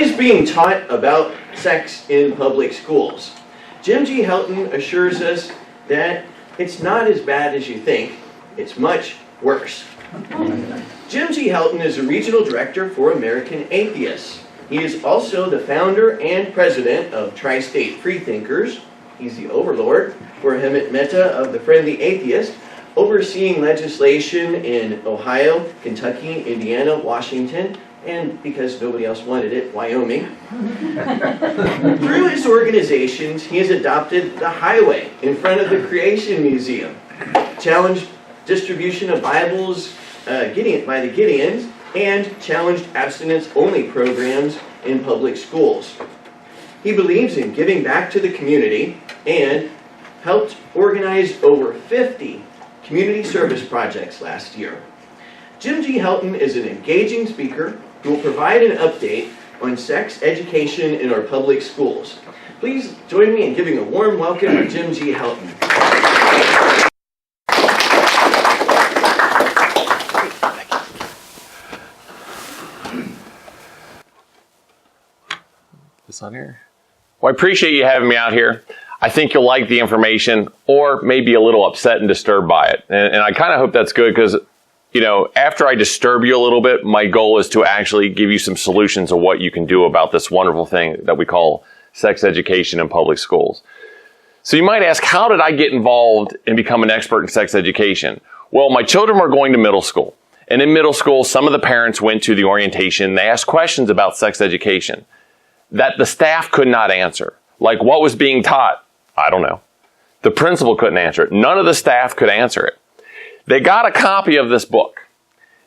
What is being taught about sex in public schools? Jim G. Helton assures us that it's not as bad as you think. It's much worse. Jim G. Helton is a regional director for American Atheists. He is also the founder and president of Tri-State Freethinkers. He's the overlord for Hemant Mehta of the Friendly Atheist, overseeing legislation in Ohio, Kentucky, Indiana, Washington, and because nobody else wanted it, Wyoming. Through his organizations, he has adopted the highway in front of the Creation Museum, challenged distribution of Bibles by the Gideons, and challenged abstinence-only programs in public schools. He believes in giving back to the community and helped organize over 50 community service projects last year. Jim G. Helton is an engaging speaker who will provide an update on sex education in our public schools. Please join me in giving a warm welcome to Jim G. Helton. This on here? Well, I appreciate you having me out here. I think you'll like the information, or maybe a little upset and disturbed by it. And I kind of hope that's good because, you know, after I disturb you a little bit, my goal is to actually give you some solutions of what you can do about this wonderful thing that we call sex education in public schools. So you might ask, how did I get involved and become an expert in sex education? Well, my children were going to middle school. And in middle school, some of the parents went to the orientation. They asked questions about sex education that the staff could not answer. Like, what was being taught? I don't know. The principal couldn't answer it. None of the staff could answer it. They got a copy of this book.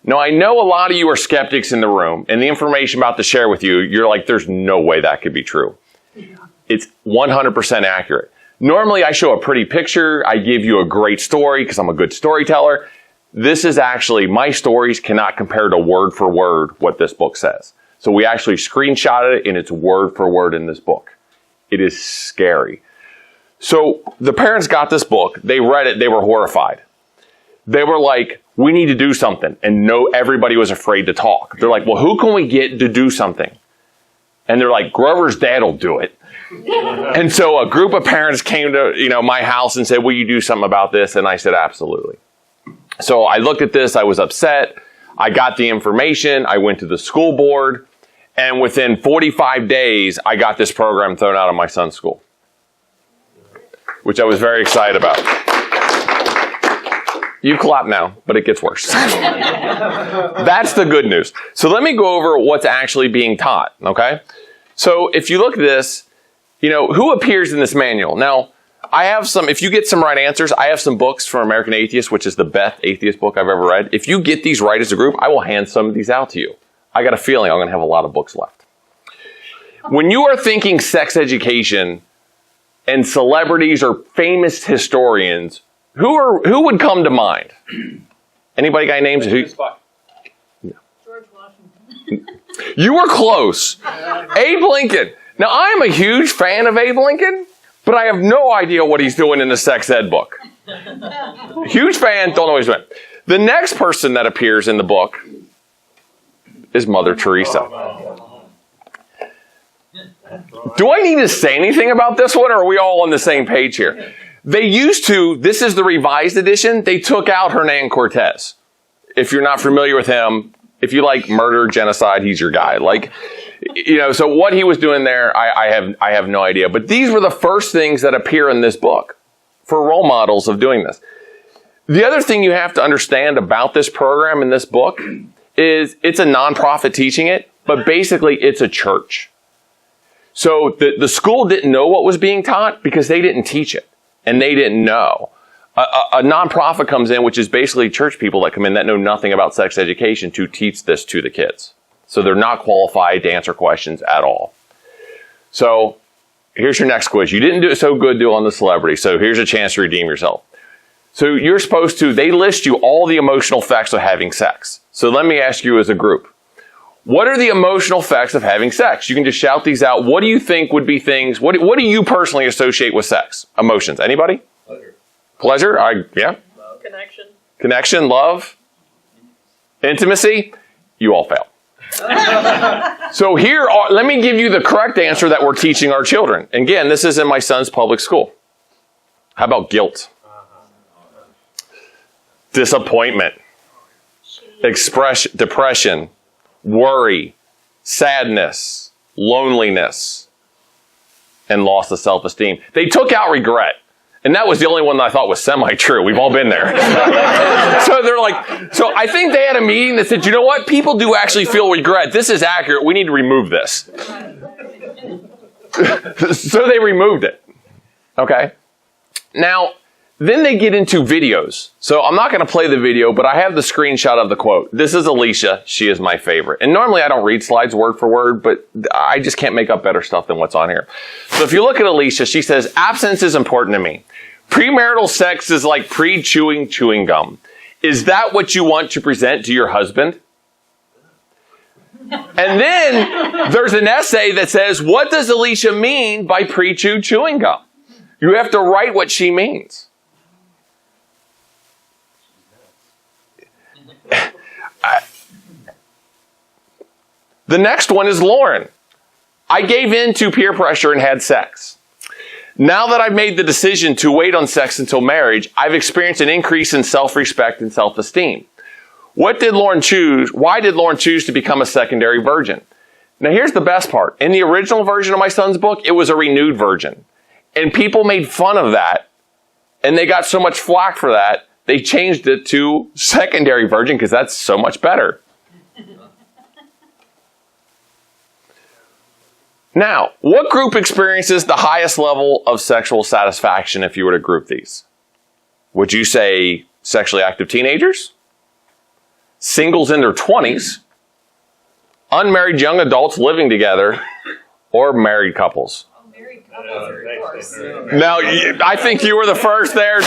Now, I know a lot of you are skeptics in the room, and the information I'm about to share with you, you're like, there's no way that could be true. It's 100% accurate. Normally, I show a pretty picture. I give you a great story because I'm a good storyteller. This is actually, my stories cannot compare to word for word what this book says. So we actually screenshotted it, and it's word for word in this book. It is scary. So the parents got this book. They read it. They were horrified. They were like, we need to do something. And no, everybody was afraid to talk. They're like, well, who can we get to do something? And they're like, Grover's dad will do it. And so a group of parents came to, my house and said, will you do something about this? And I said, absolutely. So I looked at this. I was upset. I got the information. I went to the school board. And within 45 days, I got this program thrown out of my son's school, which I was very excited about. You clap now, but it gets worse. That's the good news. So let me go over what's actually being taught, okay? So if you look at this, who appears in this manual? Now, I have some, if you get some right answers, I have some books from American Atheists, which is the best atheist book I've ever read. If you get these right as a group, I will hand some of these out to you. I got a feeling I'm going to have a lot of books left. When you are thinking sex education and celebrities or famous historians, who would come to mind? Anybody got names? Who? No. George Washington. You were close. Abe Lincoln. Now, I'm a huge fan of Abe Lincoln, but I have no idea what he's doing in the sex ed book. Huge fan, don't know what he's doing. The next person that appears in the book is Mother Teresa. Do I need to say anything about this one, or are we all on the same page here? They used to, this is the revised edition, they took out Hernan Cortez. If you're not familiar with him, if you like murder, genocide, he's your guy. So what he was doing there, I have no idea. But these were the first things that appear in this book for role models of doing this. The other thing you have to understand about this program in this book is it's a nonprofit teaching it, but basically it's a church. So the school didn't know what was being taught because they didn't teach it, and they didn't know. A nonprofit comes in, which is basically church people that come in that know nothing about sex education to teach this to the kids. So they're not qualified to answer questions at all. So here's your next quiz. You didn't do it so good on the celebrity, so here's a chance to redeem yourself. So you're supposed to, they list you all the emotional effects of having sex. So let me ask you as a group, what are the emotional effects of having sex? You can just shout these out. What do you think would be things, what do you personally associate with sex? Emotions. Anybody? Pleasure. Pleasure? Yeah? Love. Connection. Connection, love, intimacy. You all fail. So let me give you the correct answer that we're teaching our children. Again, this is in my son's public school. How about guilt? Disappointment, depression, worry, sadness, loneliness, and loss of self-esteem. They took out regret. And that was the only one that I thought was semi-true. We've all been there. So I think they had a meeting that said, you know what? People do actually feel regret. This is accurate. We need to remove this. So they removed it. Okay? Now, then they get into videos. So I'm not going to play the video, but I have the screenshot of the quote. This is Alicia. She is my favorite. And normally I don't read slides word for word, but I just can't make up better stuff than what's on here. So if you look at Alicia, she says, abstinence is important to me. Premarital sex is like pre-chewing chewing gum. Is that what you want to present to your husband? And then there's an essay that says, what does Alicia mean by pre-chewed chewing gum? You have to write what she means. The next one is Lauren. I gave in to peer pressure and had sex. Now that I've made the decision to wait on sex until marriage, I've experienced an increase in self-respect and self-esteem. What did Lauren choose? Why did Lauren choose to become a secondary virgin? Now here's the best part. In the original version of my son's book, it was a renewed virgin. And people made fun of that. And they got so much flack for that, they changed it to secondary virgin because that's so much better. Now, what group experiences the highest level of sexual satisfaction if you were to group these? Would you say sexually active teenagers? Singles in their 20s? Unmarried young adults living together? Or married couples? Married couples are of course. Now, I think you were the first there to...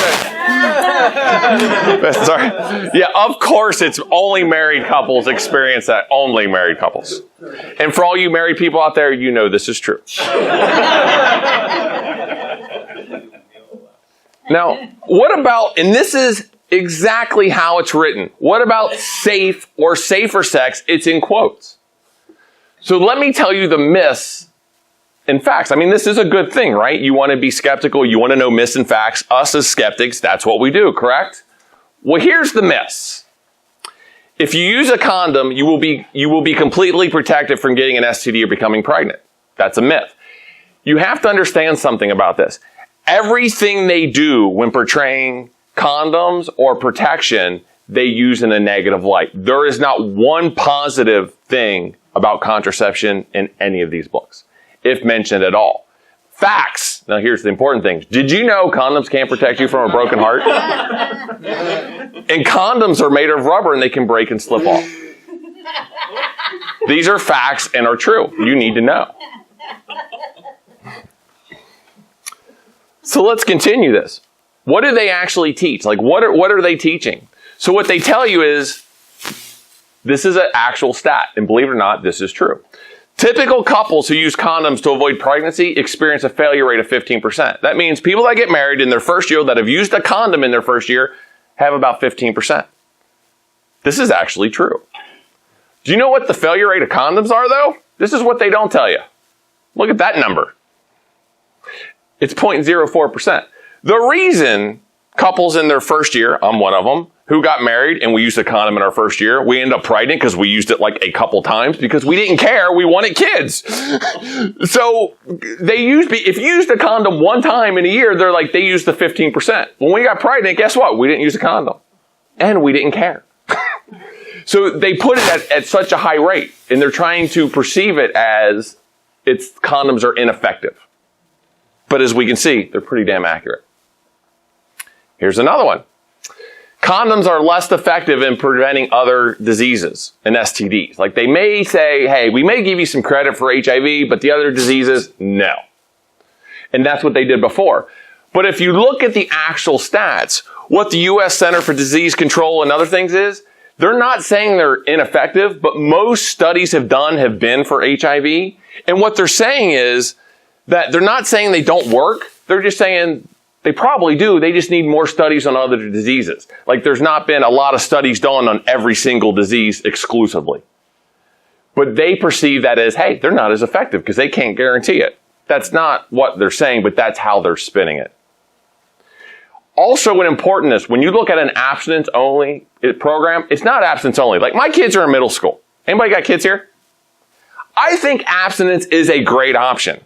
Sorry. Yeah, of course it's only married couples experience that. Only married couples. And for all you married people out there, you know this is true. Now, what about, and this is exactly how it's written, what about safe or safer sex? It's in quotes. So let me tell you the myths and facts. I mean, this is a good thing, right? You want to be skeptical. You want to know myths and facts. Us as skeptics, that's what we do, correct? Well, here's the myths. If you use a condom, you will be completely protected from getting an STD or becoming pregnant. That's a myth. You have to understand something about this. Everything they do when portraying condoms or protection, they use in a negative light. There is not one positive thing about contraception in any of these books, if mentioned at all. Facts. Now here's the important thing. Did you know condoms can't protect you from a broken heart? And condoms are made of rubber and they can break and slip off. These are facts and are true. You need to know. So let's continue this. What do they actually teach? Like what are they teaching? So what they tell you is, this is an actual stat. And believe it or not, this is true. Typical couples who use condoms to avoid pregnancy experience a failure rate of 15%. That means people that get married in their first year that have used a condom in their first year have about 15%. This is actually true. Do you know what the failure rate of condoms are, though? This is what they don't tell you. Look at that number. It's 0.04%. The reason couples in their first year, I'm one of them, who got married and we used a condom in our first year, we ended up pregnant because we used it like a couple times because we didn't care. We wanted kids. So if you used a condom one time in a year, they used the 15%. When we got pregnant, guess what? We didn't use a condom. And we didn't care. So they put it at such a high rate and they're trying to perceive it as condoms are ineffective. But as we can see, they're pretty damn accurate. Here's another one. Condoms are less effective in preventing other diseases and STDs. Like they may say, hey, we may give you some credit for HIV, but the other diseases, no. And that's what they did before. But if you look at the actual stats, what the U.S. Center for Disease Control and other things is, they're not saying they're ineffective, but most studies have been for HIV. And what they're saying is that they're not saying they don't work. They're just saying they probably do. They just need more studies on other diseases. Like there's not been a lot of studies done on every single disease exclusively. But they perceive that as, hey, they're not as effective because they can't guarantee it. That's not what they're saying, but that's how they're spinning it. Also, an importantness, when you look at an abstinence-only program, it's not abstinence-only. Like, my kids are in middle school. Anybody got kids here? I think abstinence is a great option.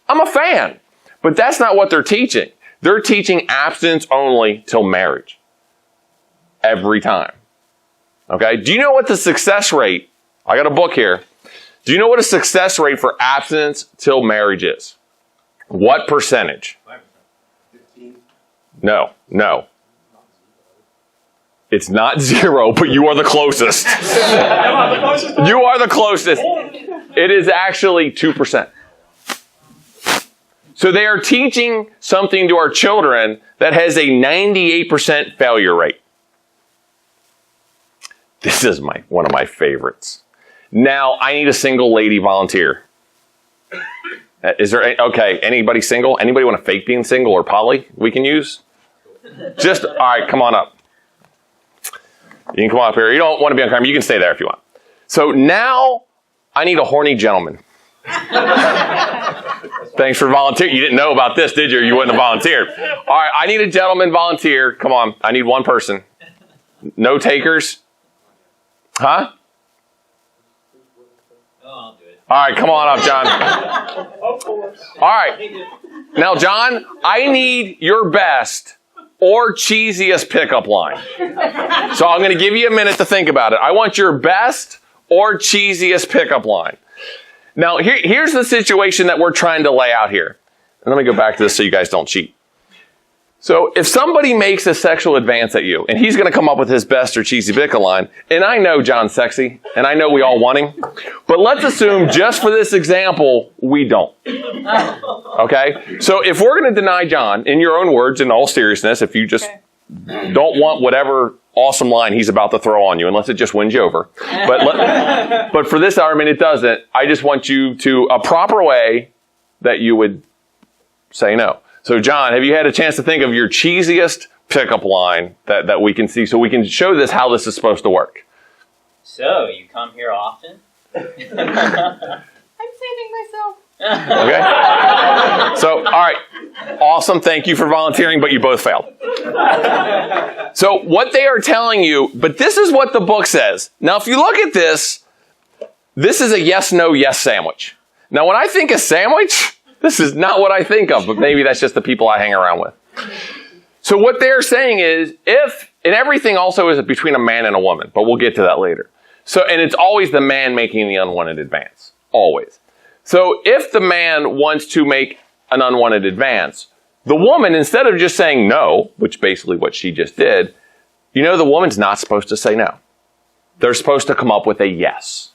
I'm a fan. But that's not what they're teaching. They're teaching abstinence only till marriage. Every time. Okay? Do you know what the success rate, I got a book here. Do you know what a success rate for abstinence till marriage is? What percentage? 15. No. It's not 0, but you are the closest. You are the closest. It is actually 2%. So they are teaching something to our children that has a 98% failure rate. This is one of my favorites. Now, I need a single lady volunteer. Is there, okay, anybody single? Anybody want to fake being single or poly we can use? All right, come on up. You can come up here. You don't want to be on camera. You can stay there if you want. So now, I need a horny gentleman. Thanks for volunteering. You didn't know about this, did you? You wouldn't have volunteered. All right, I need a gentleman volunteer. Come on, I need one person. No takers? Huh? I'll do it. All right, come on up, John. All right. Now, John, I need your best or cheesiest pickup line. So I'm going to give you a minute to think about it. I want your best or cheesiest pickup line. Now, here's the situation that we're trying to lay out here. And let me go back to this so you guys don't cheat. So if somebody makes a sexual advance at you, and he's going to come up with his best or cheesy pickup line, and I know John's sexy, and I know we all want him, but let's assume just for this example, we don't. Okay? So if we're going to deny John, in your own words, in all seriousness, if you just don't want whatever awesome line he's about to throw on you, unless it just wins you over. But for this argument, it doesn't. I just want you to, a proper way that you would say no. So, John, have you had a chance to think of your cheesiest pickup line that we can see so we can show this how this is supposed to work? So, you come here often? I'm saving myself. Okay? So, all right. Awesome. Thank you for volunteering, but you both failed. So, what they are telling you, but this is what the book says. Now, if you look at this is a yes, no, yes sandwich. Now, when I think of sandwich, this is not what I think of, but maybe that's just the people I hang around with. So what they're saying is, and everything also is between a man and a woman, but we'll get to that later. So, and it's always the man making the unwanted advance. Always. So if the man wants to make an unwanted advance, the woman, instead of just saying no, which basically what she just did, the woman's not supposed to say no. They're supposed to come up with a yes.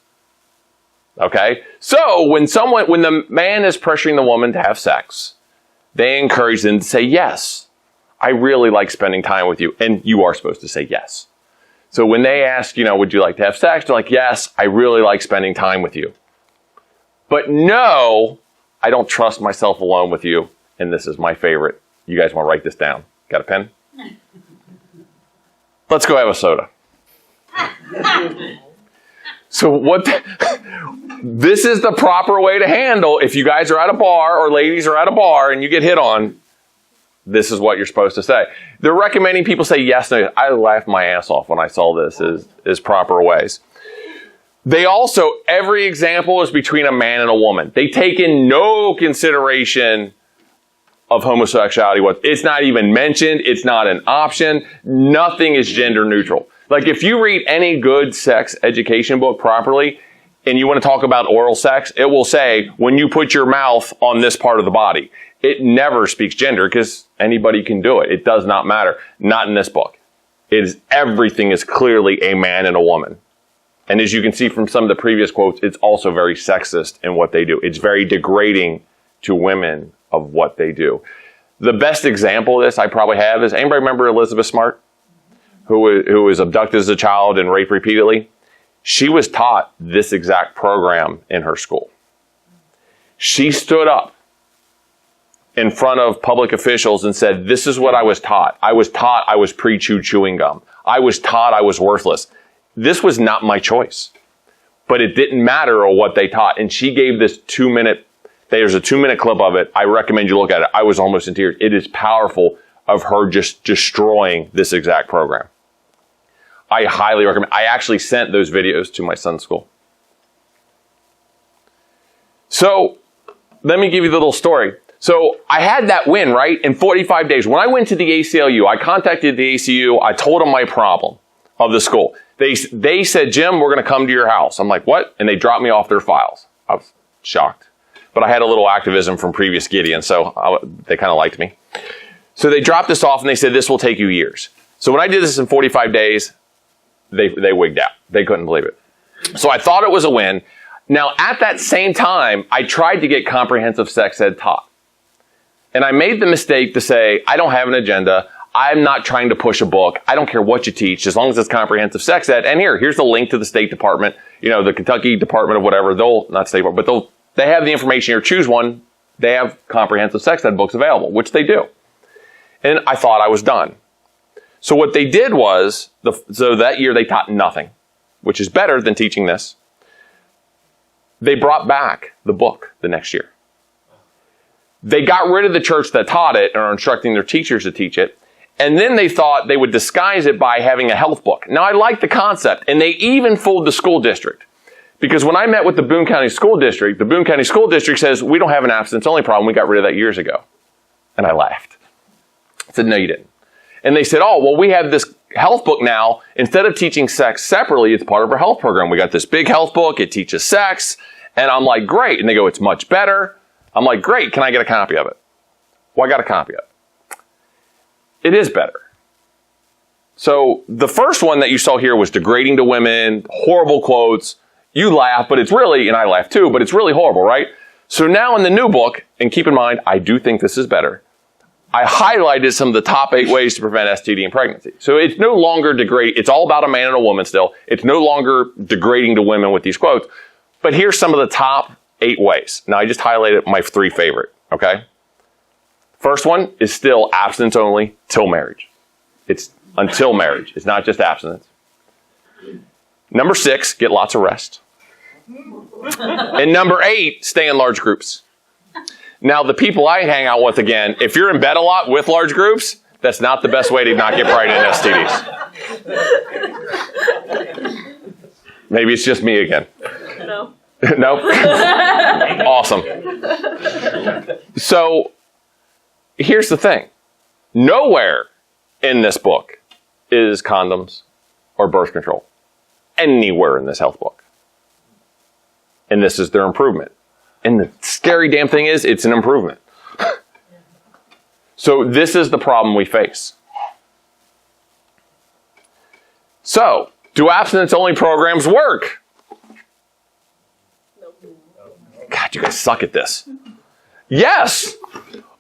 Okay? So when the man is pressuring the woman to have sex, they encourage them to say yes. I really like spending time with you. And you are supposed to say yes. So when they ask, would you like to have sex? They're like, yes, I really like spending time with you. But no, I don't trust myself alone with you. And this is my favorite. You guys want to write this down? Got a pen? Let's go have a soda. So this is the proper way to handle if you guys are at a bar or ladies are at a bar and you get hit on, this is what you're supposed to say. They're recommending people say yes. No. I laughed my ass off when I saw this as proper ways. They also, every example is between a man and a woman. They take in no consideration of homosexuality. It's not even mentioned. It's not an option. Nothing is gender neutral. Like if you read any good sex education book properly and you want to talk about oral sex, it will say when you put your mouth on this part of the body. It never speaks gender because anybody can do it. It does not matter. Not in this book. Everything is clearly a man and a woman. And as you can see from some of the previous quotes, it's also very sexist in what they do. It's very degrading to women of what they do. The best example of this I probably have is, anybody remember Elizabeth Smart? Who was abducted as a child and raped repeatedly? She was taught this exact program in her school. She stood up in front of public officials and said, this is what I was taught. I was taught I was pre-chewed chewing gum. I was taught I was worthless. This was not my choice. but it didn't matter what they taught. And she gave this 2-minute, there's a 2-minute clip of it. I recommend you look at it. I was almost in tears. It is powerful of her just destroying this exact program. I highly recommend. I actually sent those videos to my son's school. So let me give you the little story. So I had that win, right? In 45 days. When I went to the ACLU, I contacted the ACU. I told them my problem of the school. They said, Jim, we're going to come to your house. I'm like, what? And they dropped me off their files. I was shocked. But I had a little activism from previous Gideons, so they kind of liked me. So they dropped this off and they said, this will take you years. So when I did this in 45 days, they wigged out. They couldn't believe it. So I thought it was a win. Now, at that same time, I tried to get comprehensive sex ed taught. And I made the mistake to say, I don't have an agenda. I'm not trying to push a book. I don't care what you teach, as long as it's comprehensive sex ed. And here's the link to the State Department, the Kentucky Department of whatever. Not State Department, but they have the information here. Choose one. They have comprehensive sex ed books available, which they do. And I thought I was done. So what they did was, so that year they taught nothing, which is better than teaching this. They brought back the book the next year. They got rid of the church that taught it and are instructing their teachers to teach it. And then they thought they would disguise it by having a health book. Now, I like the concept. And they even fooled the school district. Because when I met with the Boone County School District, the Boone County School District says, we don't have an abstinence-only problem. We got rid of that years ago. And I laughed. I said, no, you didn't. And they said, oh, well, we have this health book now. Instead of teaching sex separately, it's part of our health program. We got this big health book. It teaches sex. And I'm like, great. And they go, it's much better. I'm like, great. Can I get a copy of it? Well, I got a copy of it. It is better. So the first one that you saw here was degrading to women, horrible quotes. You laugh, but it's really, and I laugh too, but it's really horrible, right? So now in the new book, and keep in mind, I do think this is better, I highlighted some of the top 8 ways to prevent STD and pregnancy. So it's no longer degrading. It's all about a man and a woman still. It's no longer degrading to women with these quotes. But here's some of the top 8 ways. Now, I just highlighted my 3 favorite, okay? First one is still abstinence only till marriage. It's until marriage. It's not just abstinence. Number 6, get lots of rest. And number 8, stay in large groups. Now, the people I hang out with, again, if you're in bed a lot with large groups, that's not the best way to not get pregnant in STDs. Maybe it's just me again. No. No? Awesome. So, here's the thing. Nowhere in this book is condoms or birth control. Anywhere in this health book. And this is their improvement. And the scary damn thing is, it's an improvement. So this is the problem we face. So, do abstinence-only programs work? God, you guys suck at this. Yes.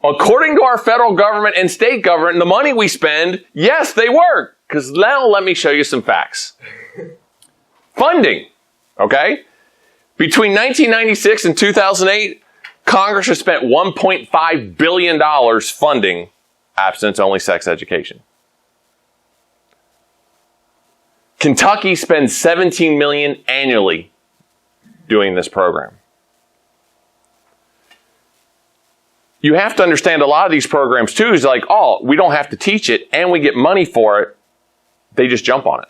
According to our federal government and state government, the money we spend, yes, they work. Because now let me show you some facts. Funding, okay? Between 1996 and 2008, Congress has spent $1.5 billion funding abstinence-only sex education. Kentucky spends $17 million annually doing this program. You have to understand a lot of these programs too is like, oh, we don't have to teach it and we get money for it. They just jump on it.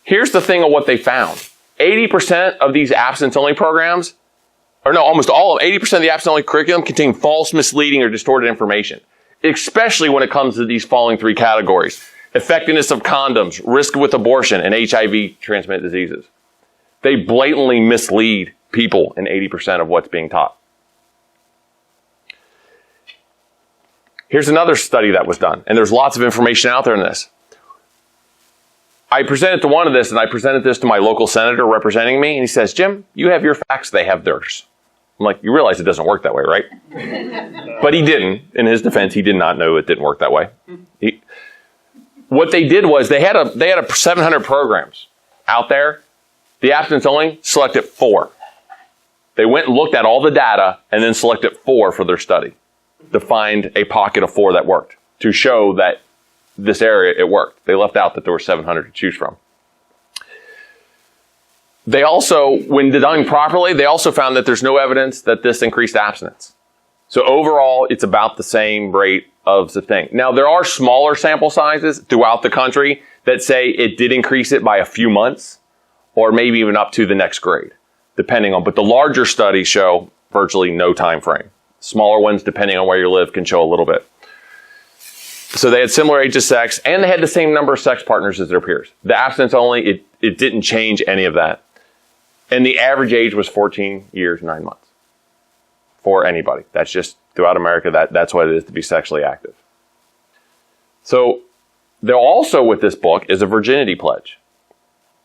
Here's the thing of what they found. 80% of these abstinence-only programs, or no, almost all of 80% of the abstinence-only curriculum contain false, misleading, or distorted information, especially when it comes to these following 3 categories. Effectiveness of condoms, risk with abortion, and HIV-transmitted diseases. They blatantly mislead people in 80% of what's being taught. Here's another study that was done, and there's lots of information out there in this. I presented to one of this, and I presented this to my local senator representing me, and he says, Jim, you have your facts, they have theirs. I'm like, you realize it doesn't work that way, right? But he didn't. In his defense, he did not know it didn't work that way. What they did was they had a 700 programs out there. The abstinence only selected 4. They went and looked at all the data and then selected 4 for their study to find a pocket of 4 that worked to show that this area, it worked. They left out that there were 700 to choose from. they also, when done properly, they also found that there's no evidence that this increased abstinence. So overall, it's about the same rate of abstaining. Now, there are smaller sample sizes throughout the country that say it did increase it by a few months or maybe even up to the next grade, depending on, but the larger studies show virtually no time frame. Smaller ones, depending on where you live, can show a little bit. So they had similar age of sex, and they had the same number of sex partners as their peers. The abstinence only, it didn't change any of that. And the average age was 14 years, 9 months for anybody. That's just throughout America, that's what it is to be sexually active. So there also with this book is a virginity pledge.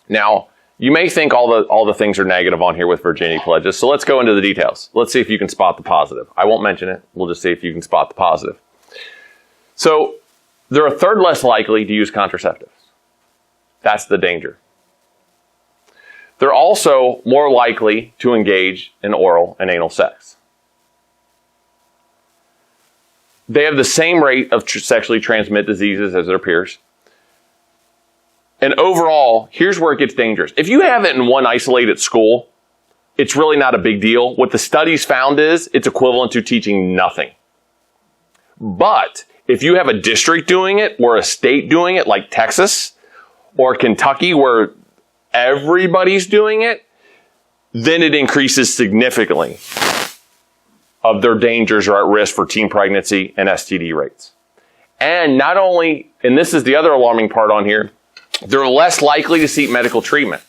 Now, you may think all the things are negative on here with virginity pledges, so let's go into the details. Let's see if you can spot the positive. I won't mention it. We'll just see if you can spot the positive. So they're a third less likely to use contraceptives. That's the danger. They're also more likely to engage in oral and anal sex. They have the same rate of sexually transmitted diseases as their peers. And overall, here's where it gets dangerous. If you have it in one isolated school, it's really not a big deal. What the studies found is it's equivalent to teaching nothing. But if you have a district doing it or a state doing it like Texas or Kentucky where everybody's doing it, then it increases significantly of their dangers or at risk for teen pregnancy and STD rates. And not only, and this is the other alarming part on here, they're less likely to seek medical treatment.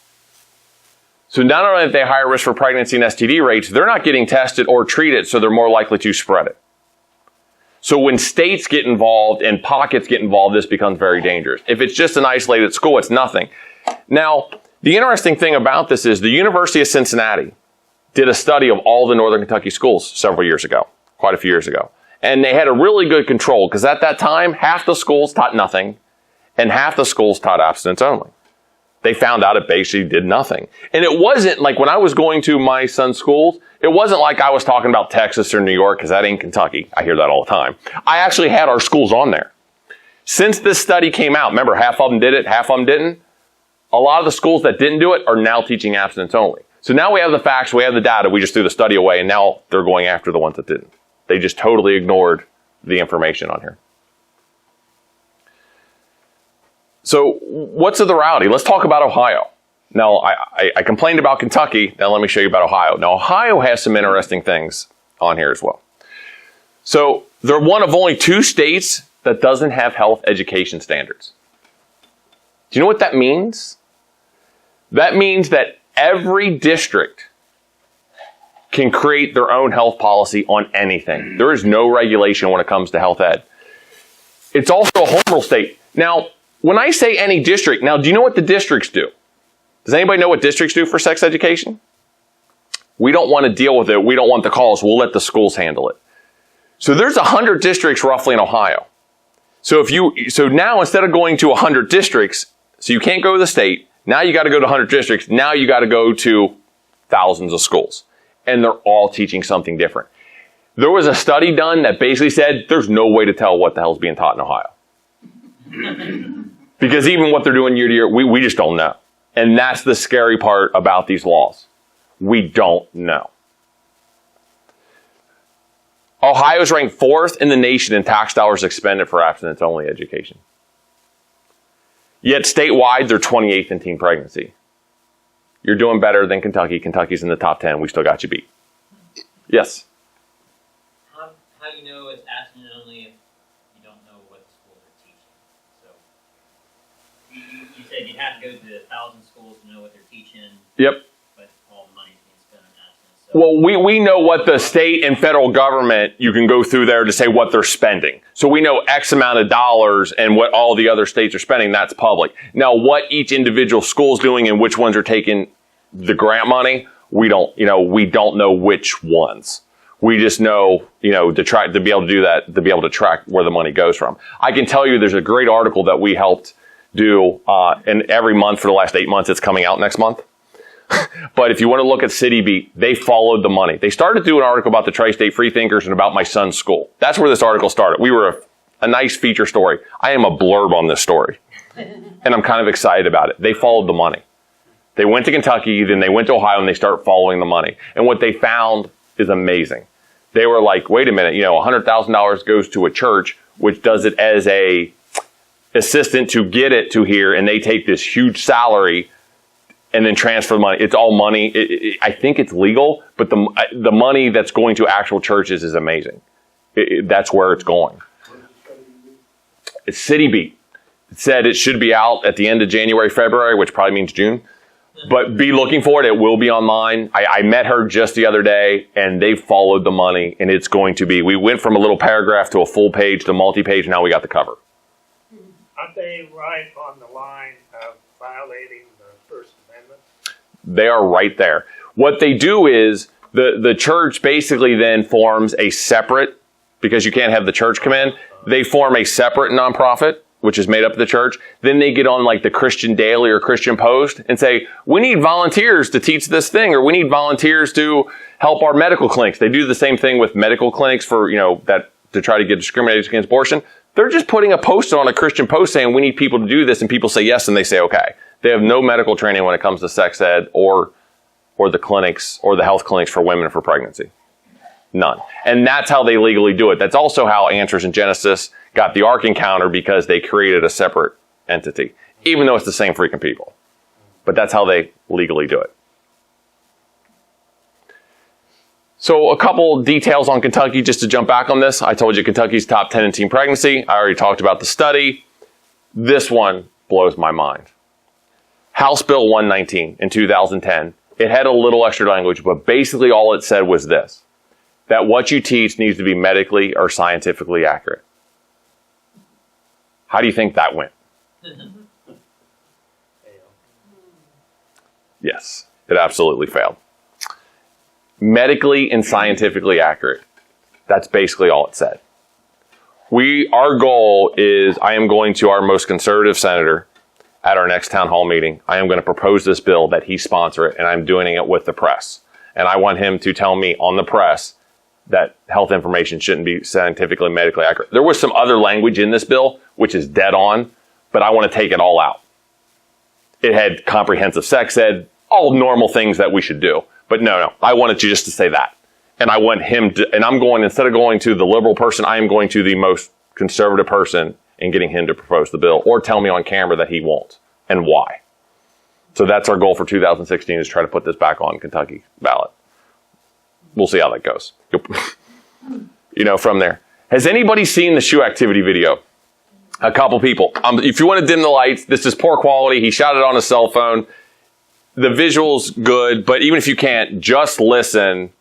So not only have they higher risk for pregnancy and STD rates, they're not getting tested or treated, so they're more likely to spread it. So when states get involved and pockets get involved, this becomes very dangerous. If it's just an isolated school, it's nothing. Now, the interesting thing about this is the University of Cincinnati did a study of all the Northern Kentucky schools several years ago, quite a few years ago. And they had a really good control because at that time, half the schools taught nothing and half the schools taught abstinence only. They found out it basically did nothing. And it wasn't like when I was going to my son's schools, it wasn't like I was talking about Texas or New York because that ain't Kentucky. I hear that all the time. I actually had our schools on there. Since this study came out, remember half of them did it, half of them didn't. A lot of the schools that didn't do it are now teaching abstinence only. So now we have the facts, we have the data, we just threw the study away and now they're going after the ones that didn't. They just totally ignored the information on here. So what's the reality? Let's talk about Ohio. Now, I complained about Kentucky. Now let me show you about Ohio. Now, Ohio has some interesting things on here as well. So they're one of only 2 states that doesn't have health education standards. Do you know what that means? That means that every district can create their own health policy on anything. There is no regulation when it comes to health ed. It's also a home rule state. Now, when I say any district, now do you know what the districts do? Does anybody know what districts do for sex education? We don't want to deal with it. We don't want the calls. We'll let the schools handle it. So there's 100 districts roughly in Ohio. So now instead of going to 100 districts, so you can't go to the state, now you got to go to 100 districts, now you got to go to thousands of schools. And they're all teaching something different. There was a study done that basically said there's no way to tell what the hell is being taught in Ohio. Because even what they're doing year to year, we just don't know. And that's the scary part about these laws. We don't know. Ohio is ranked 4th in the nation in tax dollars expended for abstinence-only education. Yet statewide, they're 28th in teen pregnancy. You're doing better than Kentucky. Kentucky's in the top 10. We still got you beat. Yes? How do you know it's abstinence only if you don't know what the schools are teaching? So you said you'd have to go to 1,000 schools to know what they're teaching. Yep. But all the money's being spent on abstinence. So Well, we know what the state and federal government, you can go through there to say what they're spending. So we know X amount of dollars and what all the other states are spending, that's public. Now, what each individual school is doing and which ones are taking the grant money, we don't know which ones. We just know, to be able to do that, to be able to track where the money goes from. I can tell you there's a great article that we helped do, and every month for the last 8 months, it's coming out next month. But if you want to look at City Beat, they followed the money. They started to do an article about the Tri-State Freethinkers and about my son's school. That's where this article started. We were a nice feature story. I am a blurb on this story. And I'm kind of excited about it. They followed the money. They went to Kentucky, then they went to Ohio, and they start following the money. And what they found is amazing. They were like, wait a minute, $100,000 goes to a church, which does it as a assistant to get it to here, and they take this huge salary and then transfer the money. It's all money. I think it's legal, but the money that's going to actual churches is amazing. That's where it's going. It's City Beat. It said it should be out at the end of January, February, which probably means June. But be looking for it. It will be online. I met her just the other day, and they followed the money, and it's going to be. We went from a little paragraph to a full page to multi-page. Now we got the cover. Aren't they right on the line of violating the First Amendment? They are right there. What they do is the church basically then forms a separate, because you can't have the church come in, they form a separate nonprofit, which is made up of the church. Then they get on like the Christian Daily or Christian Post and say, we need volunteers to teach this thing, or we need volunteers to help our medical clinics. They do the same thing with medical clinics for, that to try to get discriminated against abortion. They're just putting a post on a Christian Post saying we need people to do this, and people say yes, and they say okay. They have no medical training when it comes to sex ed or the clinics or the health clinics for women for pregnancy. None. And that's how they legally do it. That's also how Answers in Genesis got the Ark Encounter, because they created a separate entity, even though it's the same freaking people. But that's how they legally do it. So a couple details on Kentucky, just to jump back on this. I told you Kentucky's top 10 in teen pregnancy. I already talked about the study. This one blows my mind. House Bill 119 in 2010. It had a little extra language, but basically all it said was this: that what you teach needs to be medically or scientifically accurate. How do you think that went? Yes, it absolutely failed. Medically and scientifically accurate. That's basically all it said. Our goal is, I am going to our most conservative senator at our next town hall meeting. I am going to propose this bill that he sponsor it, and I'm doing it with the press. And I want him to tell me on the press that health information shouldn't be scientifically and medically accurate. There was some other language in this bill, which is dead on, but I want to take it all out. It had comprehensive sex ed, all normal things that we should do. But no, I wanted you just to say that. And I want him to, and I'm going, instead of going to the liberal person, I am going to the most conservative person and getting him to propose the bill, or tell me on camera that he won't, and why. So that's our goal for 2016, is try to put this back on Kentucky ballot. We'll see how that goes. From there. Has anybody seen the shoe activity video? A couple people. If you want to dim the lights, this is poor quality. He shot it on a cell phone. The visual's good, but even if you can't, just listen.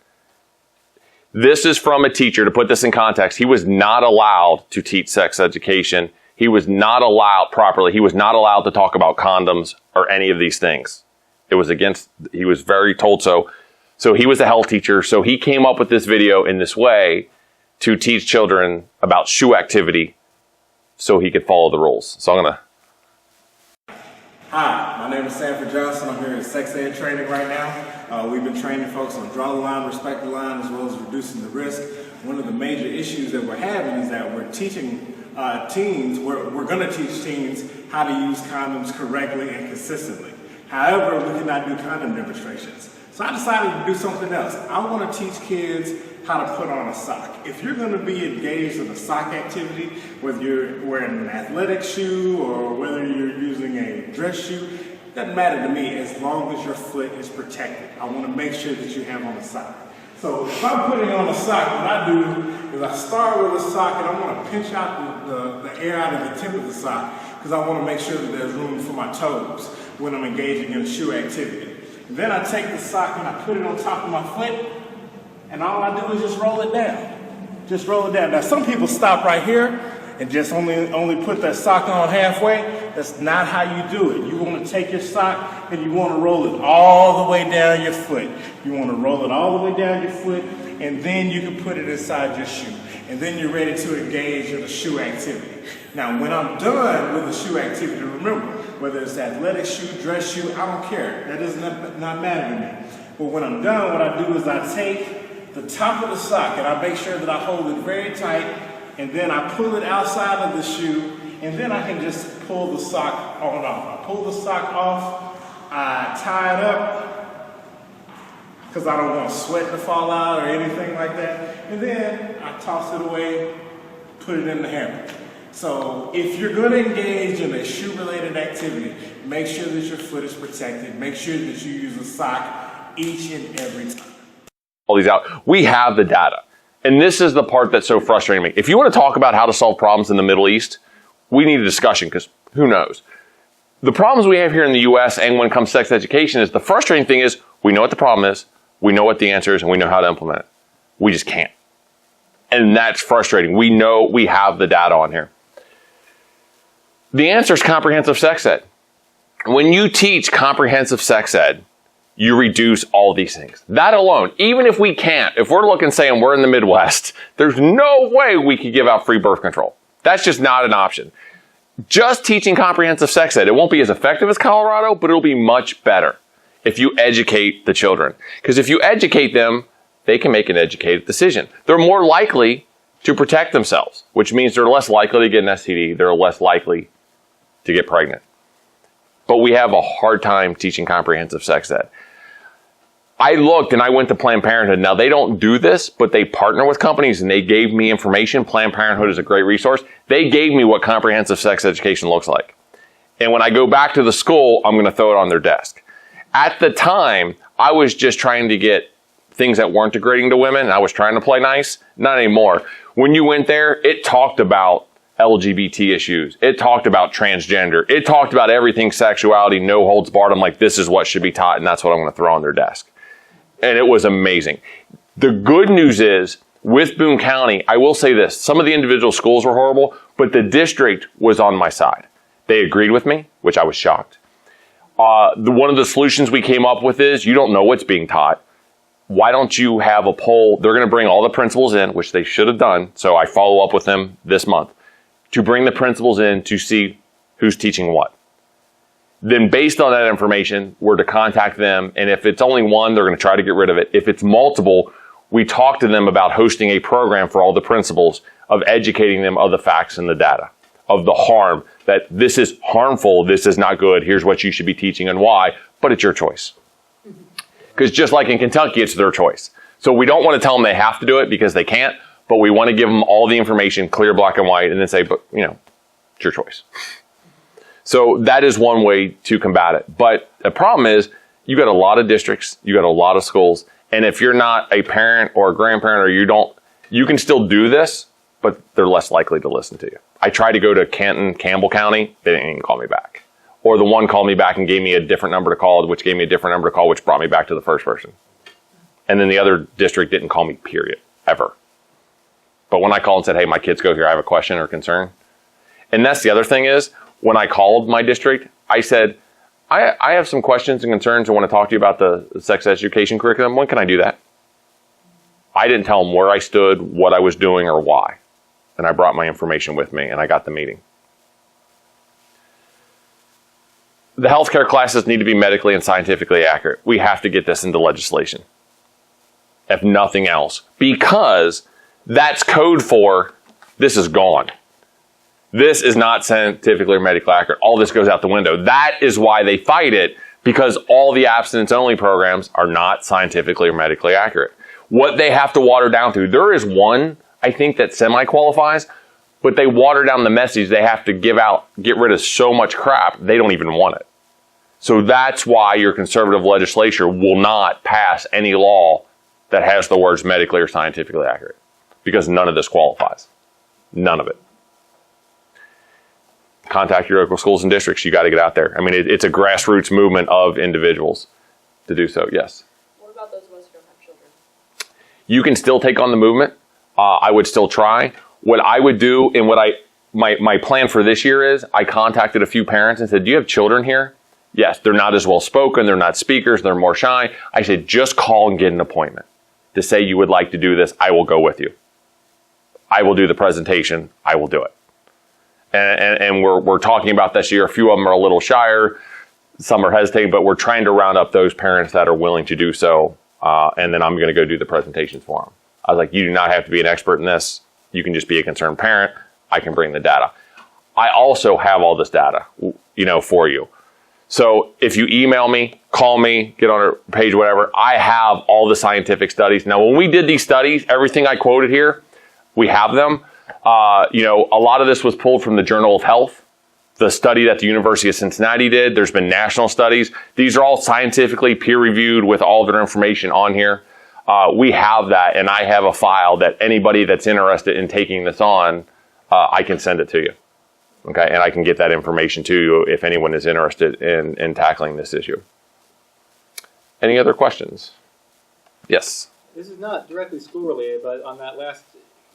This is from a teacher. To put this in context, he was not allowed to teach sex education. He was not allowed properly. He was not allowed to talk about condoms or any of these things. It was against, he was very told so. So he was a health teacher. So he came up with this video in this way to teach children about shoe activity so he could follow the rules. So I'm going to. Hi, my name is Sanford Johnson. I'm here at sex ed training right now. We've been training folks on draw the line, respect the line, as well as reducing the risk. One of the major issues that we're having is that we're teaching teens, we're going to teach teens how to use condoms correctly and consistently. However, we cannot do condom demonstrations. So I decided to do something else. I want to teach kids how to put on a sock. If you're going to be engaged in a sock activity, whether you're wearing an athletic shoe or whether you're using a dress shoe, it doesn't matter to me as long as your foot is protected. I want to make sure that you have on a sock. So if I'm putting on a sock, what I do is I start with a sock and I want to pinch out the air out of the tip of the sock because I want to make sure that there's room for my toes when I'm engaging in a shoe activity. Then I take the sock and I put it on top of my foot, and all I do is just roll it down. Just roll it down. Now some people stop right here and just only put that sock on halfway. That's not how you do it. You want to take your sock and you want to roll it all the way down your foot. You want to roll it all the way down your foot, and then you can put it inside your shoe. And then you're ready to engage in a shoe activity. Now when I'm done with the shoe activity, remember, whether it's athletic shoe, dress shoe, I don't care. That does not matter to me. But when I'm done, what I do is I take the top of the sock and I make sure that I hold it very tight, and then I pull it outside of the shoe, and then I can just pull the sock on and off. I pull the sock off, I tie it up because I don't want sweat to fall out or anything like that. And then I toss it away, put it in the hamper. So if you're going to engage in a shoe-related activity, make sure that your foot is protected. Make sure that you use a sock each and every time. All these out. We have the data. And this is the part that's so frustrating me. If you want to talk about how to solve problems in the Middle East, we need a discussion because who knows? The problems we have here in the U.S. and when it comes to sex education is the frustrating thing is we know what the problem is, we know what the answer is, and we know how to implement it. We just can't. And that's frustrating. We know we have the data on here. The answer is comprehensive sex ed. When you teach comprehensive sex ed, you reduce all these things. That alone, even if we can't, if we're looking saying we're in the Midwest, there's no way we could give out free birth control. That's just not an option. Just teaching comprehensive sex ed, it won't be as effective as Colorado, but it'll be much better if you educate the children. Because if you educate them, they can make an educated decision. They're more likely to protect themselves, which means they're less likely to get an STD. They're less likely to get pregnant. But we have a hard time teaching comprehensive sex ed. I looked and I went to Planned Parenthood. Now, they don't do this, but they partner with companies and they gave me information. Planned Parenthood is a great resource. They gave me what comprehensive sex education looks like. And when I go back to the school, I'm going to throw it on their desk. At the time, I was just trying to get things that weren't degrading to women. I was trying to play nice. Not anymore. When you went there, it talked about LGBT issues. It talked about transgender. It talked about everything sexuality, no holds barred. I'm like, this is what should be taught, and that's what I'm going to throw on their desk. And it was amazing. The good news is, with Boone County, I will say this, some of the individual schools were horrible, but the district was on my side. They agreed with me, which I was shocked. One of the solutions we came up with is, you don't know what's being taught. Why don't you have a poll? They're going to bring all the principals in, which they should have done, so I follow up with them this month, to bring the principals in to see who's teaching what. Then based on that information, we're to contact them. And if it's only one, they're going to try to get rid of it. If it's multiple, we talk to them about hosting a program for all the principals of educating them of the facts and the data, of the harm, that this is harmful, this is not good, here's what you should be teaching and why, but it's your choice. Because just like in Kentucky, it's their choice. So we don't want to tell them they have to do it because they can't, but we want to give them all the information, clear, black and white, and then say, but it's your choice. So that is one way to combat it. But the problem is, you got a lot of districts, you got a lot of schools, and if you're not a parent or a grandparent or you can still do this, but they're less likely to listen to you. I tried to go to Canton, Campbell County, they didn't even call me back. Or the one called me back and gave me a different number to call, which gave me a different number to call, which brought me back to the first person. And then the other district didn't call me, period, ever. But when I called and said, hey, my kids go here, I have a question or concern. And that's the other thing is, when I called my district, I said, I have some questions and concerns. I want to talk to you about the sex education curriculum. When can I do that? I didn't tell them where I stood, what I was doing, or why. And I brought my information with me, and I got the meeting. The healthcare classes need to be medically and scientifically accurate. We have to get this into legislation, if nothing else, because that's code for this is gone. This is not scientifically or medically accurate. All this goes out the window. That is why they fight it, because all the abstinence-only programs are not scientifically or medically accurate. What they have to water down to, there is one, I think, that semi-qualifies, but they water down the message. They have to get rid of so much crap, they don't even want it. So that's why your conservative legislature will not pass any law that has the words medically or scientifically accurate, because none of this qualifies. None of it. Contact your local schools and districts. You got to get out there. I mean, it's a grassroots movement of individuals to do so. Yes? What about those of us who don't have children? You can still take on the movement. I would still try. What I would do, and my plan for this year is, I contacted a few parents and said, do you have children here? Yes, they're not as well spoken. They're not speakers. They're more shy. I said, just call and get an appointment to say you would like to do this. I will go with you. I will do the presentation. I will do it. And we're talking about this year. A few of them are a little shyer. Some are hesitating, but we're trying to round up those parents that are willing to do so. And then I'm going to go do the presentations for them. I was like, you do not have to be an expert in this. You can just be a concerned parent. I can bring the data. I also have all this data, for you. So if you email me, call me, get on our page, whatever, I have all the scientific studies. Now, when we did these studies, everything I quoted here, we have them. A lot of this was pulled from the Journal of Health, the study that the University of Cincinnati did. There's been national studies. These are all scientifically peer-reviewed with all of their information on here. We have that, and I have a file that anybody that's interested in taking this on, I can send it to you. Okay, and I can get that information to you if anyone is interested in tackling this issue. Any other questions? Yes. This is not directly school related, but on that last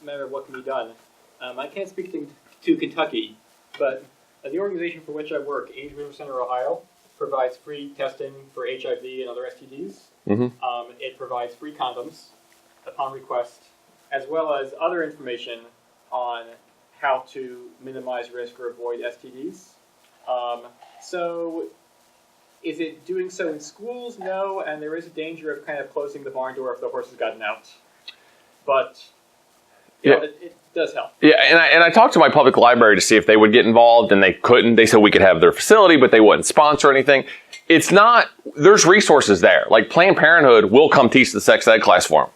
matter of what can be done, I can't speak to Kentucky, but the organization for which I work, Age River Center, Ohio, provides free testing for HIV and other STDs. Mm-hmm. It provides free condoms upon request, as well as other information on how to minimize risk or avoid STDs. So is it doing so in schools? No, and there is a danger of kind of closing the barn door if the horse has gotten out. But it does help. Yeah, and I talked to my public library to see if they would get involved, and they couldn't. They said we could have their facility, but they wouldn't sponsor anything. It's not, there's resources there. Like Planned Parenthood will come teach the sex ed class for them.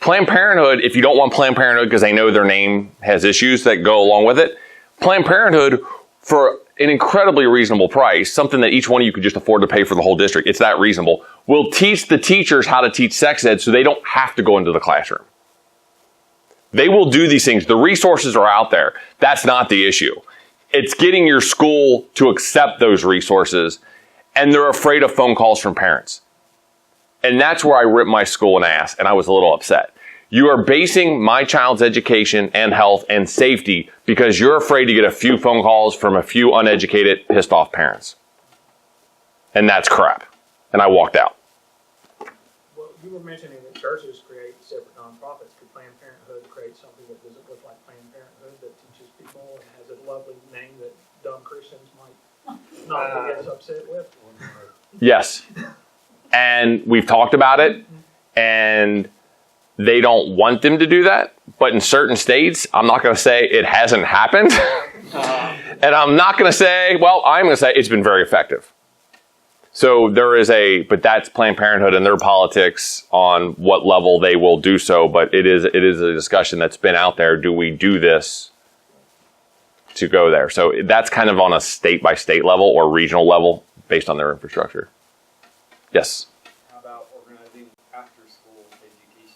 Planned Parenthood, if you don't want Planned Parenthood because they know their name has issues that go along with it, Planned Parenthood, for an incredibly reasonable price, something that each one of you could just afford to pay for the whole district, it's that reasonable, will teach the teachers how to teach sex ed so they don't have to go into the classroom. They will do these things. The resources are out there. That's not the issue. It's getting your school to accept those resources, and they're afraid of phone calls from parents. And that's where I ripped my school an ass, and I was a little upset. You are basing my child's education and health and safety because you're afraid to get a few phone calls from a few uneducated, pissed off parents. And that's crap. And I walked out. Well, you were mentioning that churches create separate nonprofits. Could Planned Parenthood create something that doesn't look like Planned Parenthood, that teaches people and has a lovely name that dumb Christians might not get upset with? Yes. And we've talked about it, and they don't want them to do that. But in certain states, I'm not going to say it hasn't happened. And I'm not going to say, well, I'm going to say it's been very effective. So there is but that's Planned Parenthood and their politics on what level they will do so. But it is a discussion that's been out there. Do we do this to go there? So that's kind of on a state by state level or regional level based on their infrastructure. Yes? How about organizing after-school education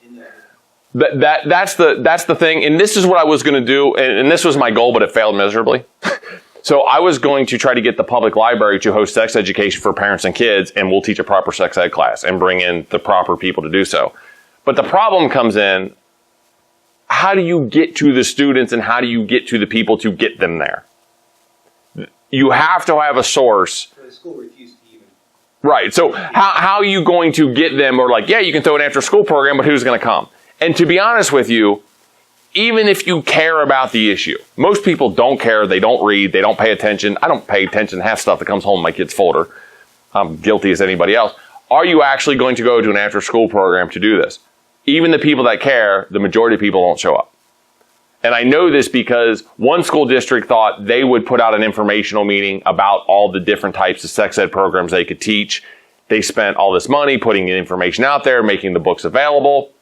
in that? That's the thing, and this is what I was going to do, and this was my goal, but it failed miserably. So I was going to try to get the public library to host sex education for parents and kids, and we'll teach a proper sex ed class and bring in the proper people to do so. But the problem comes in, how do you get to the students and how do you get to the people to get them there? You have to have a source. So the school refused to even. Right. So how are you going to get them, or like, yeah, you can throw an after school program, but who's going to come? And to be honest with you, even if you care about the issue, most people don't care. They don't read. They don't pay attention. I don't pay attention to half stuff that comes home in my kid's folder. I'm guilty as anybody else. Are you actually going to go to an after school program to do this? Even the people that care, the majority of people don't show up. And I know this because one school district thought they would put out an informational meeting about all the different types of sex ed programs they could teach. They spent all this money putting the information out there, making the books available.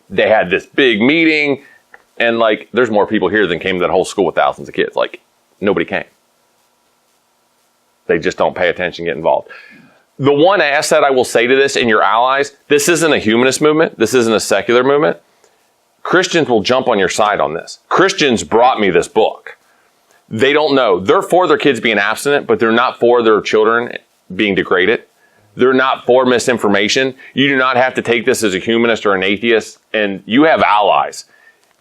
They had this big meeting, and like, there's more people here than came to that whole school with thousands of kids. Like, nobody came. They just don't pay attention, get involved. The one asset I will say to this and your allies, this isn't a humanist movement. This isn't a secular movement. Christians will jump on your side on this. Christians brought me this book. They don't know. They're for their kids being abstinent, but they're not for their children being degraded. They're not for misinformation. You do not have to take this as a humanist or an atheist, and you have allies.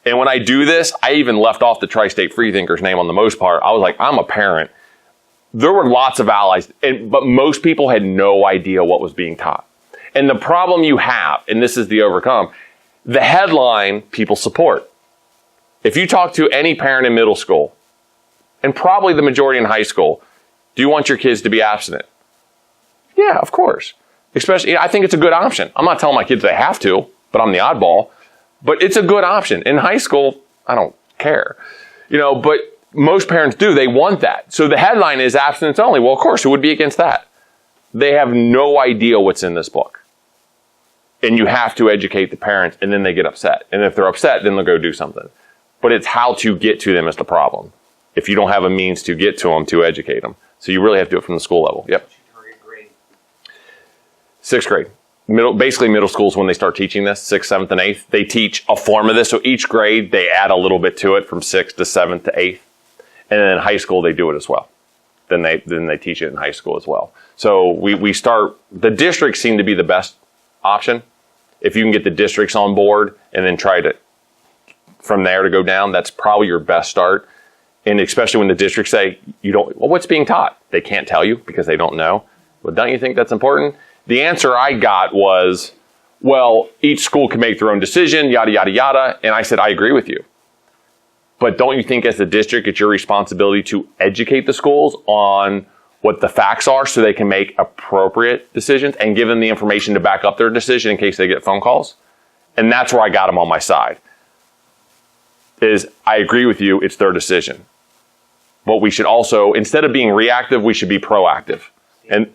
And when I do this, I even left off the Tri-State Freethinkers name on the most part. I was like, I'm a parent. There were lots of allies, but most people had no idea what was being taught. And the problem you have, and this is the overcome, the headline people support. If you talk to any parent in middle school, and probably the majority in high school, do you want your kids to be abstinent? Yeah, of course. Especially, I think it's a good option. I'm not telling my kids they have to, but I'm the oddball. But it's a good option. In high school, I don't care. But most parents do. They want that. So the headline is abstinence only. Well, of course, who would be against that? They have no idea what's in this book. And you have to educate the parents, and then they get upset. And if they're upset, then they'll go do something. But it's how to get to them is the problem. If you don't have a means to get to them, to educate them. So you really have to do it from the school level. Yep. What's your target grade? 6th grade. Basically middle school is when they start teaching this, 6th, 7th, and 8th. They teach a form of this. So each grade, they add a little bit to it from 6th to 7th to 8th. And then in high school, they do it as well. Then they teach it in high school as well. So we start, the districts seem to be the best option. If you can get the districts on board and then try to, from there to go down, that's probably your best start. And especially when the districts say, well, what's being taught? They can't tell you because they don't know. Well, don't you think that's important? The answer I got was, well, each school can make their own decision, yada, yada, yada. And I said, I agree with you. But don't you think as a district, it's your responsibility to educate the schools on what the facts are so they can make appropriate decisions and give them the information to back up their decision in case they get phone calls? And that's where I got them on my side. Is I agree with you, it's their decision. But we should also, instead of being reactive, we should be proactive. And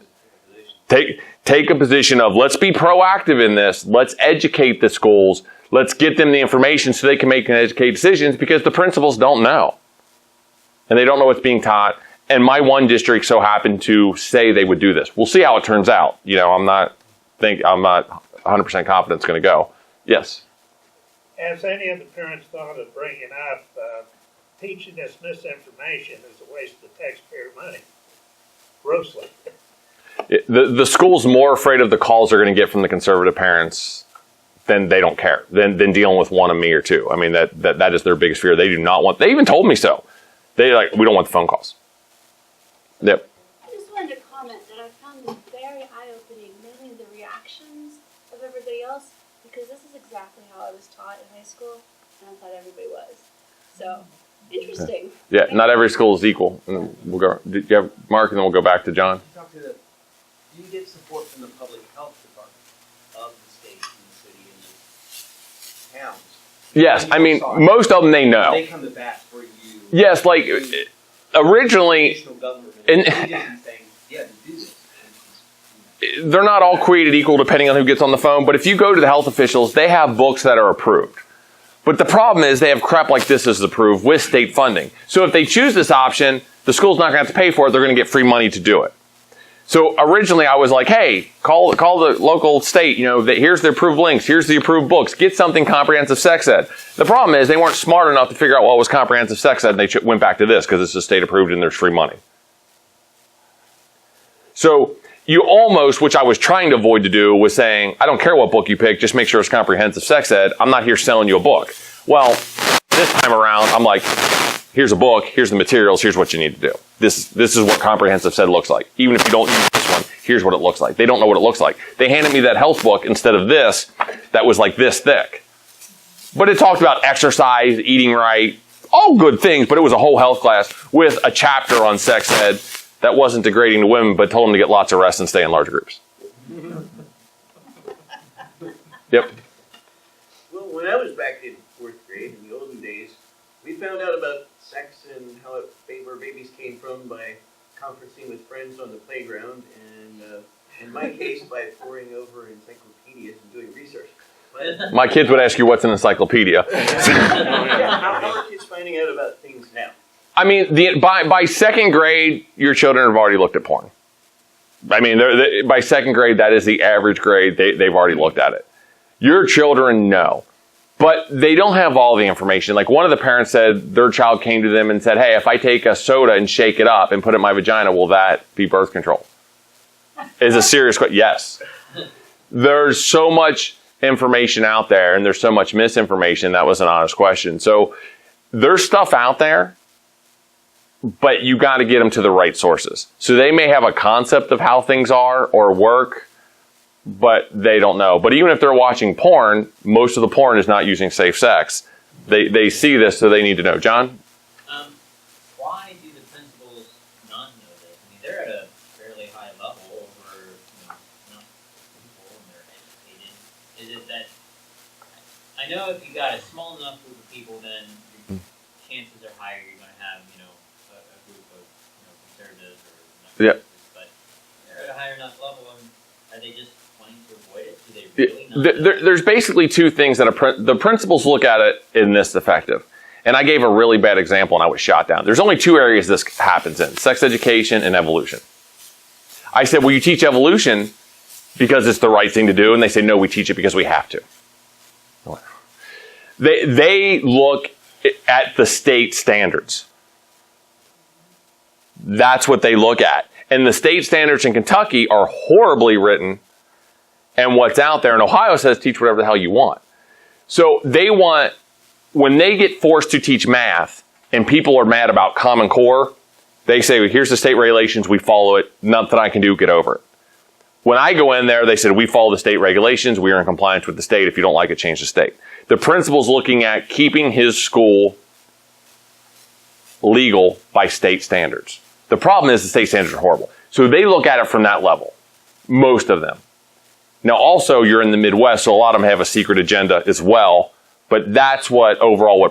take a position of, let's be proactive in this, let's educate the schools, let's get them the information so they can make educated decisions, because the principals don't know. And they don't know what's being taught. And my one district so happened to say they would do this. We'll see how it turns out. I'm not 100% confident it's going to go. Yes. Has any of the parents thought of bringing up teaching this misinformation is a waste of taxpayer money? Grossly. The school's more afraid of the calls they're going to get from the conservative parents than they don't care, than dealing with one of me or two. I mean, that is their biggest fear. They do not want, they even told me so. We don't want the phone calls. Yep. I just wanted to comment that I found this very eye-opening, mainly the reactions of everybody else, because this is exactly how I was taught in high school, and I thought everybody was. So, interesting. Yeah, not every school is equal. And we'll go. Do you have Mark, and then we'll go back to John. Do you get support from the public health department of the state and the city and the towns? Yes, I mean, most of them they know. They come to bat for you. Yes, like originally, and they're not all created equal depending on who gets on the phone. But if you go to the health officials, they have books that are approved. But the problem is they have crap like this is approved with state funding. So if they choose this option, the school's not going to have to pay for it. They're going to get free money to do it. So originally I was like, hey, call the local state, that here's the approved links, here's the approved books, get something comprehensive sex ed. The problem is they weren't smart enough to figure out what was comprehensive sex ed, and they went back to this because it's a state approved and there's free money. So you almost, which I was trying to avoid to do, was saying, I don't care what book you pick, just make sure it's comprehensive sex ed. I'm not here selling you a book. Well, this time around, I'm like, here's a book, here's the materials, here's what you need to do. This is what comprehensive sex ed looks like. Even if you don't use this one, here's what it looks like. They don't know what it looks like. They handed me that health book instead of this that was like this thick. But it talked about exercise, eating right, all good things, but it was a whole health class with a chapter on sex ed that wasn't degrading to women, but told them to get lots of rest and stay in large groups. Yep. Well, when I was back in 4th grade, in the olden days, we found out about sex and where babies came from by conferencing with friends on the playground, and in my case, by poring over encyclopedias and doing research. But, My kids would ask you what's an encyclopedia. how are kids finding out about things now? I mean, by 2nd grade, your children have already looked at porn. I mean, by 2nd grade, that is the average grade. They've already looked at it. Your children know. But they don't have all the information. Like one of the parents said their child came to them and said, hey, if I take a soda and shake it up and put it in my vagina, will that be birth control? Is a serious question. Yes. There's so much information out there and there's so much misinformation. That was an honest question. So there's stuff out there, but you got to get them to the right sources. So they may have a concept of how things are or work, but they don't know. But even if they're watching porn, most of the porn is not using safe sex. They see this, so they need to know. John? Why do the principals not know this? I mean, they're at a fairly high level over, enough people and they're educated. Is it that, I know if you got a small enough group of people, then you're chances are higher you're going to have, you know, a group of, you know, conservatives or not Yeah. conservatives, but they're at a higher enough level, and are they just wanting to avoid it? Do they really not? There's basically two things that the principals look at it in this effective. And I gave a really bad example and I was shot down. There's only two areas this happens in: sex education and evolution. I said, well, you teach evolution because it's the right thing to do. And they say, no, we teach it because we have to. They look at the state standards. That's what they look at. And the state standards in Kentucky are horribly written. And what's out there in Ohio says teach whatever the hell you want. So they want, when they get forced to teach math and people are mad about Common Core, they say, well, here's the state regulations, we follow it, nothing I can do, get over it. When I go in there, they said, we follow the state regulations, we are in compliance with the state, if you don't like it, change the state. The principal's looking at keeping his school legal by state standards. The problem is the state standards are horrible. So they look at it from that level, most of them. Now also, you're in the Midwest, so a lot of them have a secret agenda as well, but that's what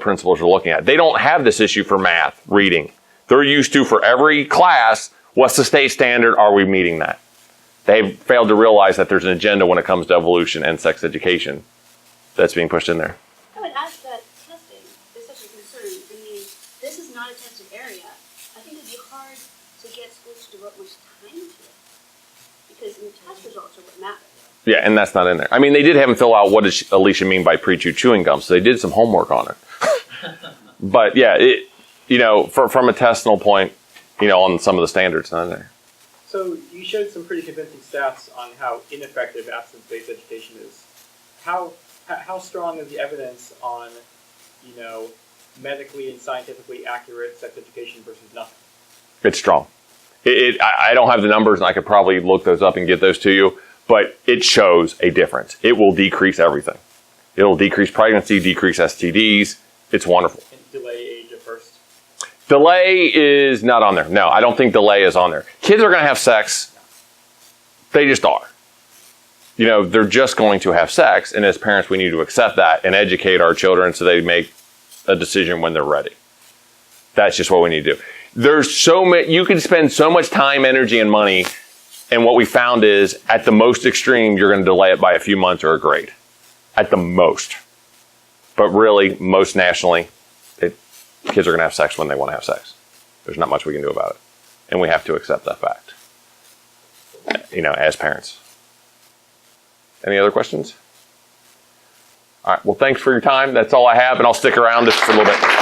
principals are looking at. They don't have this issue for math, reading. They're used to, for every class, what's the state standard, are we meeting that? They've failed to realize that there's an agenda when it comes to evolution and sex education that's being pushed in there. I would ask that testing is such a concern. I mean, this is not a tested area. I think it'd be hard to get schools to devote much time to it, because the test results are what matter. Yeah, and that's not in there. I mean, they did have him fill out what does Alicia mean by pre-chew chewing gum, so they did some homework on it. But yeah, from a testinal point, on some of the standards, not in there. So you showed some pretty convincing stats on how ineffective abstinence-based education is. How strong is the evidence on, medically and scientifically accurate sex education versus nothing? It's strong. I don't have the numbers, and I could probably look those up and get those to you, but it shows a difference. It will decrease everything. It will decrease pregnancy, decrease STDs. It's wonderful. And delay age of birth? Delay is not on there. No, I don't think delay is on there. Kids are going to have sex. They just are. They're just going to have sex, and as parents, we need to accept that and educate our children so they make a decision when they're ready. That's just what we need to do. There's so many, you can spend so much time, energy, and money, and what we found is, at the most extreme, you're going to delay it by a few months or a grade. At the most. But really, most nationally, kids are going to have sex when they want to have sex. There's not much we can do about it. And we have to accept that fact, as parents. Any other questions? All right, well, thanks for your time. That's all I have, and I'll stick around just for a little bit.